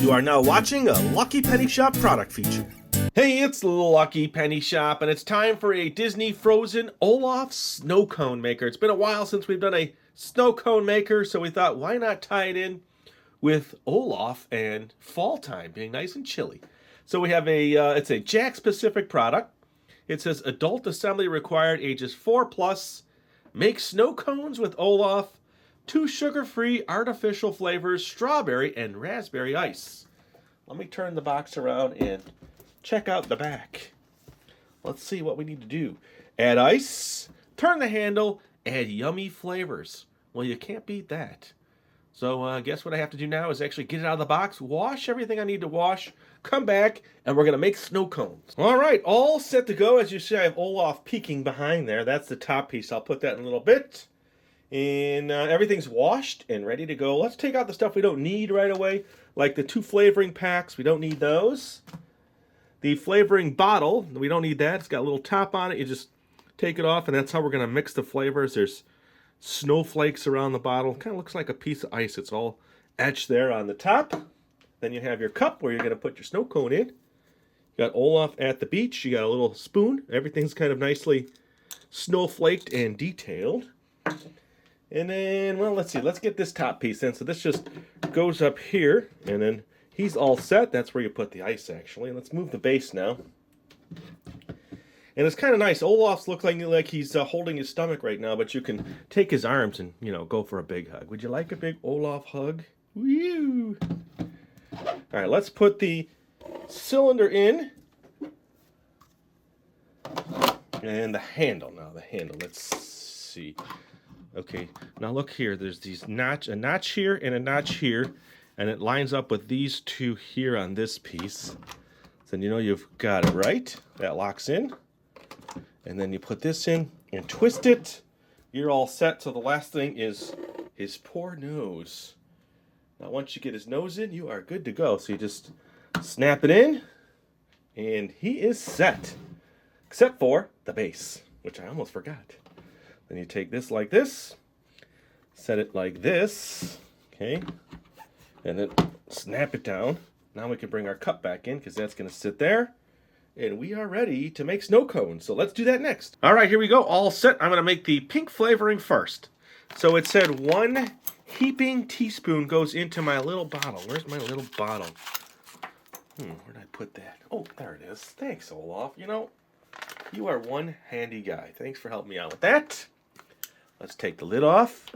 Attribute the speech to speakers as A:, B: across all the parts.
A: You are now watching a Lucky Penny Shop product feature. Hey, it's Lucky Penny Shop, and it's time for a Disney Frozen Olaf-Snow-Cone-Maker. It's been a while since we've done a snow cone maker, so we thought, why not tie it in with Olaf and fall time, being nice and chilly. So we have it's a Jack-specific product. It says, adult assembly required, ages 4+. Make snow cones with Olaf. 2 sugar-free artificial flavors, strawberry and raspberry ice. Let me turn the box around and check out the back. Let's see what we need to do. Add ice, turn the handle, add yummy flavors. Well, you can't beat that. So I guess what I have to do now is actually get it out of the box, wash everything I need to wash, come back, and we're going to make snow cones. All right, all set to go. As you see, I have Olaf peeking behind there. That's the top piece. I'll put that in a little bit. And everything's washed and ready to go. Let's take out the stuff we don't need right away, like the 2 flavoring packs. We don't need those. The flavoring bottle, we don't need that. It's got a little top on it. You just take it off, and that's how we're going to mix the flavors. There's snowflakes around the bottle. Kind of looks like a piece of ice. It's all etched there on the top. Then you have your cup where you're going to put your snow cone in. You got Olaf at the beach. You got a little spoon. Everything's kind of nicely snowflaked and detailed. And then, well, let's see. Let's get this top piece in. So this just goes up here, and then he's all set. That's where you put the ice, actually. Let's move the base now. And it's kind of nice. Olaf's looking like he's holding his stomach right now, but you can take his arms and, go for a big hug. Would you like a big Olaf hug? Woo! All right, let's put the cylinder in. And the handle now, Let's see. Okay, now look here. There's a notch here and a notch here, and it lines up with these 2 here on this piece. So you've got it right. That locks in. And then you put this in and twist it. You're all set. So the last thing is his poor nose. Now once you get his nose in, you are good to go. So you just snap it in, and he is set. Except for the base, which I almost forgot. Then you take this like this, set it like this, okay, and then snap it down. Now we can bring our cup back in because that's going to sit there. And we are ready to make snow cones. So let's do that next. All right, here we go. All set. I'm going to make the pink flavoring first. So it said 1 heaping teaspoon goes into my little bottle. Where's my little bottle? Where did I put that? Oh, there it is. Thanks, Olaf. You are one handy guy. Thanks for helping me out with that. Let's take the lid off.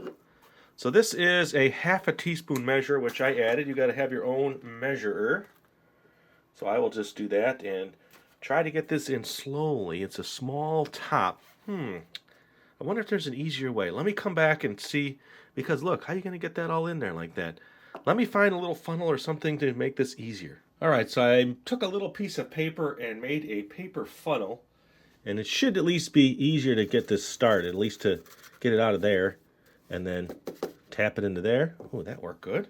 A: So this is a 1/2 teaspoon measure, which I added. You got to have your own measurer. So I will just do that and try to get this in slowly. It's a small top. I wonder if there's an easier way. Let me come back and see, because look, how are you going to get that all in there like that? Let me find a little funnel or something to make this easier. All right, so I took a little piece of paper and made a paper funnel. And it should at least be easier to get this started, at least to get it out of there. And then tap it into there. Oh, that worked good.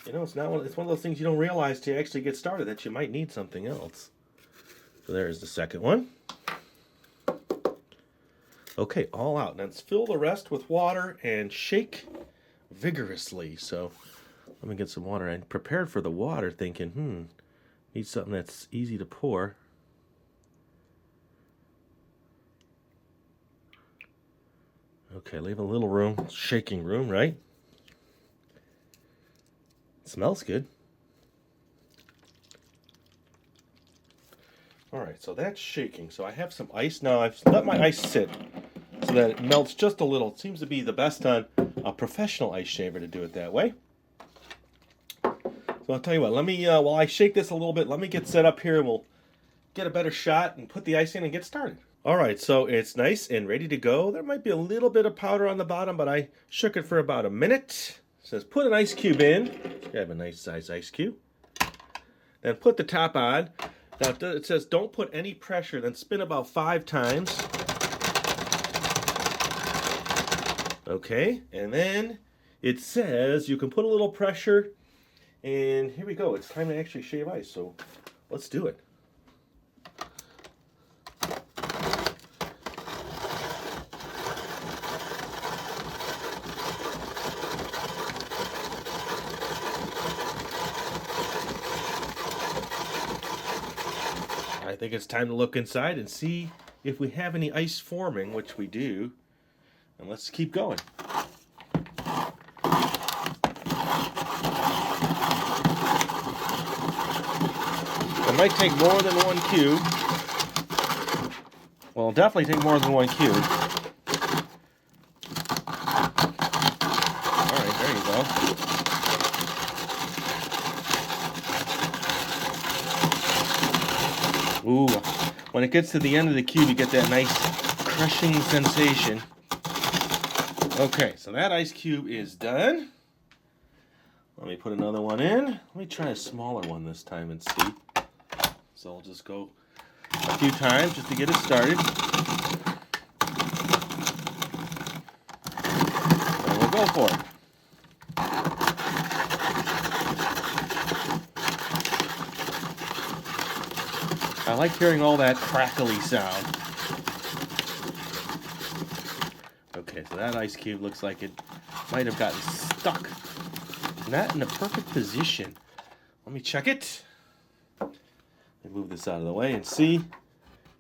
A: It's one of those things you don't realize till you actually get started, that you might need something else. So there's the second one. Okay, all out. Now let's fill the rest with water and shake vigorously. So let me get some water. I prepared for the water thinking, need something that's easy to pour. Okay, leave a little room, shaking room, right? Smells good. All right, so that's shaking. So I have some ice now. I've let my ice sit so that it melts just a little. It seems to be the best on a professional ice shaver to do it that way. So I'll tell you what, let me, while I shake this a little bit, let me get set up here and we'll get a better shot and put the ice in and get started. All right, so it's nice and ready to go. There might be a little bit of powder on the bottom, but I shook it for about a minute. It says put an ice cube in. Grab a nice size ice cube. Then put the top on. Now it says don't put any pressure. Then spin about 5 times. Okay, and then it says you can put a little pressure. And here we go. It's time to actually shave ice, so let's do it. think it's time to look inside and see if we have any ice forming, which we do. And let's keep going. It might take more than one cube. Well, it'll definitely take more than one cube. Alright, there you go. Ooh, when it gets to the end of the cube, you get that nice crushing sensation. Okay, so that ice cube is done. Let me put another one in. Let me try a smaller one this time and see. So I'll just go a few times just to get it started. And we'll go for it. I like hearing all that crackly sound. Okay, so that ice cube looks like it might have gotten stuck. Not in the perfect position. Let me check it. Let me move this out of the way and see.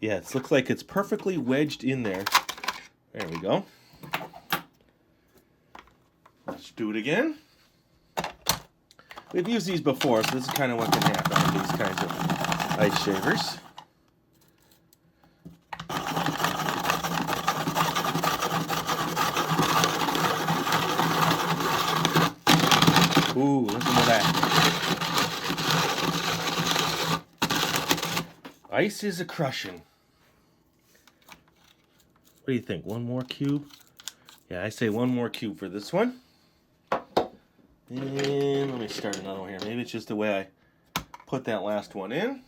A: Yeah, it looks like it's perfectly wedged in there. There we go. Let's do it again. We've used these before, so this is kind of what can happen with these kinds of ice shavers. Ooh, listen to that. Ice is a crushing. What do you think? One more cube? Yeah, I say one more cube for this one. And let me start another one here. Maybe it's just the way I put that last one in.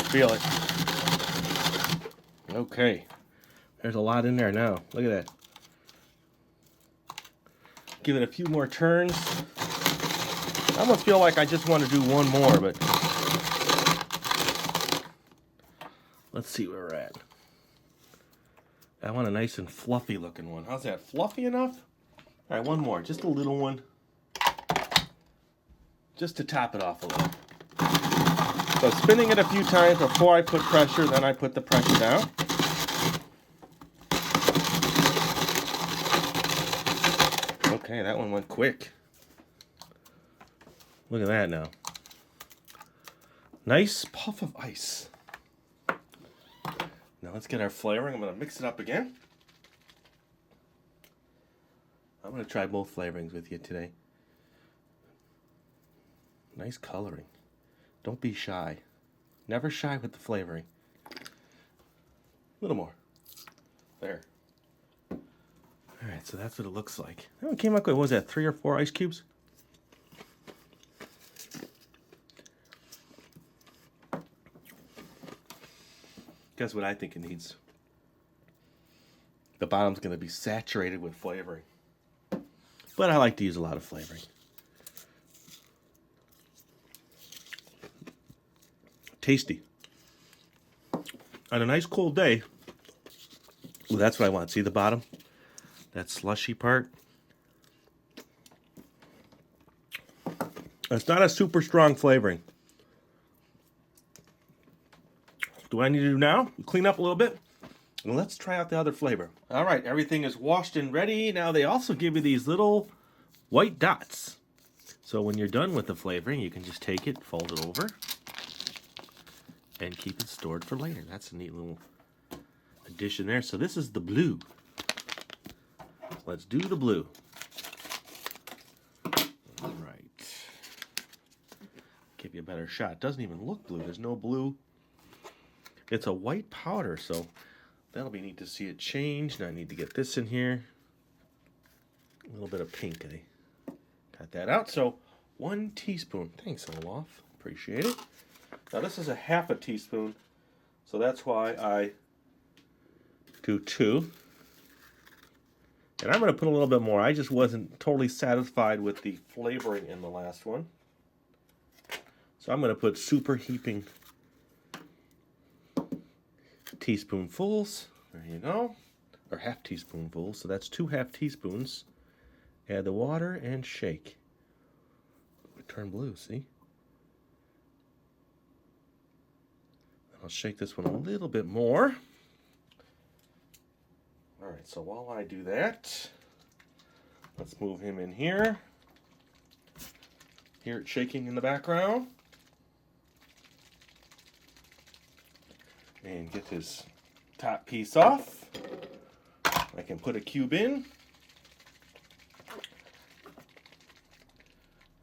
A: Feel it. Okay. There's a lot in there now. Look at that. Give it a few more turns. I almost feel like I just want to do one more, but let's see where we're at. I want a nice and fluffy looking one. How's that? Fluffy enough? All right, one more. Just a little one. Just to top it off a little. So spinning it a few times before I put pressure, then I put the pressure down. Okay, that one went quick. Look at that now. Nice puff of ice. Now let's get our flavoring. I'm going to mix it up again. I'm going to try both flavorings with you today. Nice coloring. Don't be shy. Never shy with the flavoring. A little more. There. Alright, so that's what it looks like. That one came out good. What was that, 3 or 4 ice cubes? Guess what I think it needs? The bottom's going to be saturated with flavoring. But I like to use a lot of flavoring. Tasty. On a nice cold day, well, that's what I want. See the bottom? That slushy part? It's not a super strong flavoring. Do I need to do now? Clean up a little bit? And let's try out the other flavor. All right, everything is washed and ready. Now they also give you these little white dots. So when you're done with the flavoring, you can just take it, fold it over, and keep it stored for later. That's a neat little addition there. So this is the blue. Let's do the blue. All right. Give you a better shot. It doesn't even look blue. There's no blue. It's a white powder, so that'll be neat to see it change. Now I need to get this in here. A little bit of pink. I got that out. So 1 teaspoon. Thanks, Olaf. Appreciate it. Now this is a half a teaspoon, so that's why I do 2. And I'm going to put a little bit more. I just wasn't totally satisfied with the flavoring in the last one. So I'm going to put super heaping teaspoonfuls. There you go. Or half teaspoonfuls. So that's 2 half teaspoons. Add the water and shake. It turned blue, see? I'll shake this one a little bit more. Alright, so while I do that, let's move him in here. Hear it shaking in the background. And get his top piece off. I can put a cube in.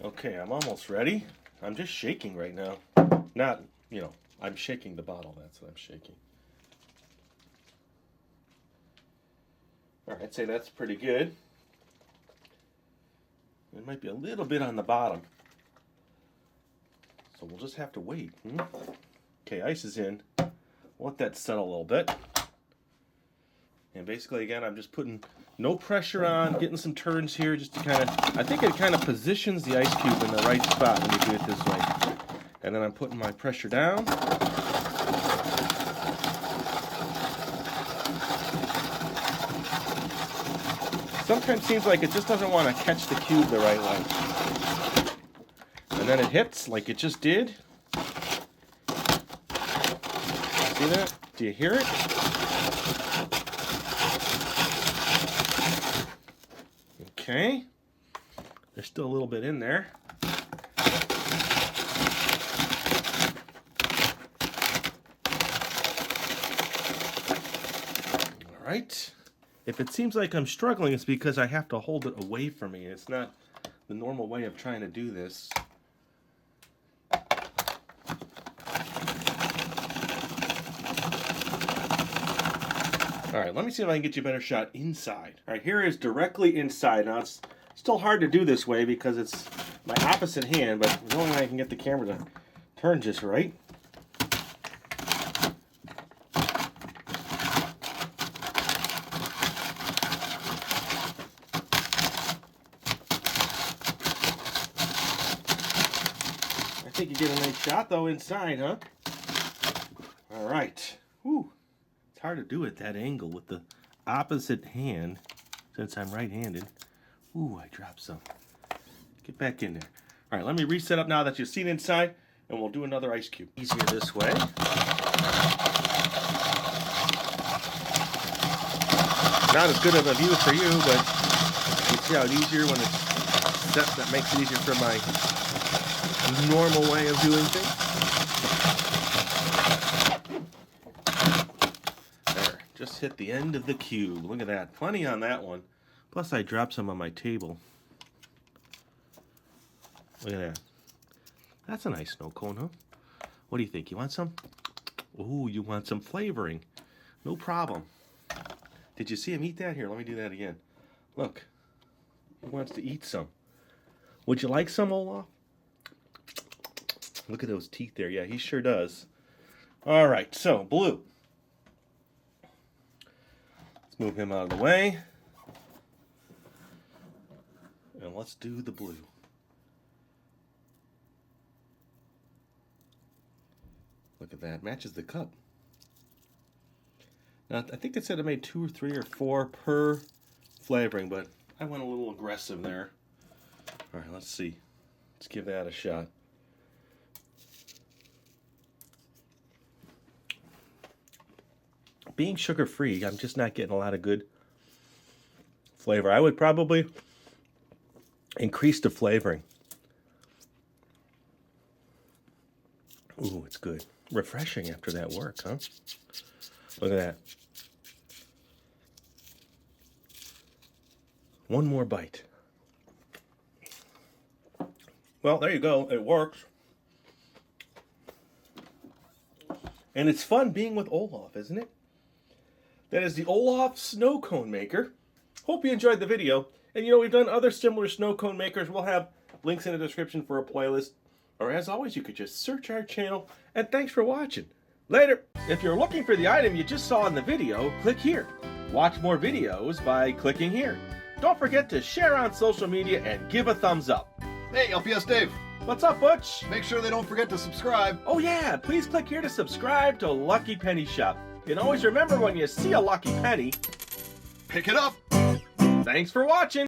A: Okay, I'm almost ready. I'm just shaking right now. Not, I'm shaking the bottle. That's what I'm shaking. Alright, I'd say that's pretty good. It might be a little bit on the bottom. So we'll just have to wait. Okay, ice is in. Let that settle a little bit. And basically, again, I'm just putting no pressure on, getting some turns here just to kind of, I think it kind of positions the ice cube in the right spot when you do it this way. And then I'm putting my pressure down. Sometimes seems like it just doesn't want to catch the cube the right way. And then it hits like it just did. See that? Do you hear it? Okay. There's still a little bit in there. All right. If it seems like I'm struggling, it's because I have to hold it away from me. It's not the normal way of trying to do this. All right, let me see if I can get you a better shot inside. All right, here is directly inside. Now, it's still hard to do this way because it's my opposite hand, but the only way I can get the camera to turn just right. I think you get a nice shot, though, inside, huh? All right. Whew. It's hard to do at that angle with the opposite hand since I'm right-handed. Ooh, I dropped some. Get back in there. All right, let me reset up now that you've seen inside, and we'll do another ice cube. Easier this way. Not as good of a view for you, but you see how it's easier when it's set. That makes it easier for my normal way of doing things. There, just hit the end of the cube. Look at that. Plenty on that one. Plus I dropped some on my table. Look at that. That's a nice snow cone, huh? What do you think? You want some? Ooh, you want some flavoring. No problem. Did you see him eat that? Here, let me do that again. Look. He wants to eat some. Would you like some, Olaf? Look at those teeth there. Yeah, he sure does. All right, so blue. Let's move him out of the way. And let's do the blue. Look at that. Matches the cup. Now, I think they said I made 2 or 3 or 4 per flavoring, but I went a little aggressive there. All right, let's see. Let's give that a shot. Being sugar-free, I'm just not getting a lot of good flavor. I would probably increase the flavoring. Ooh, it's good. Refreshing after that work, huh? Look at that. One more bite. Well, there you go. It works. And it's fun being with Olaf, isn't it? That is the Olaf-Snow-Cone-Maker. Hope you enjoyed the video. And you know, we've done other similar snow cone makers. We'll have links in the description for a playlist. Or as always, you could just search our channel. And thanks for watching. Later! If you're looking for the item you just saw in the video, click here. Watch more videos by clicking here. Don't forget to share on social media and give a thumbs up.
B: Hey, LPS-Dave.
A: What's up, Butch?
B: Make sure they don't forget to subscribe.
A: Oh yeah, please click here to subscribe to Lucky Penny Shop. And always remember, when you see a lucky penny,
B: Pick it up.
A: thanks for watching.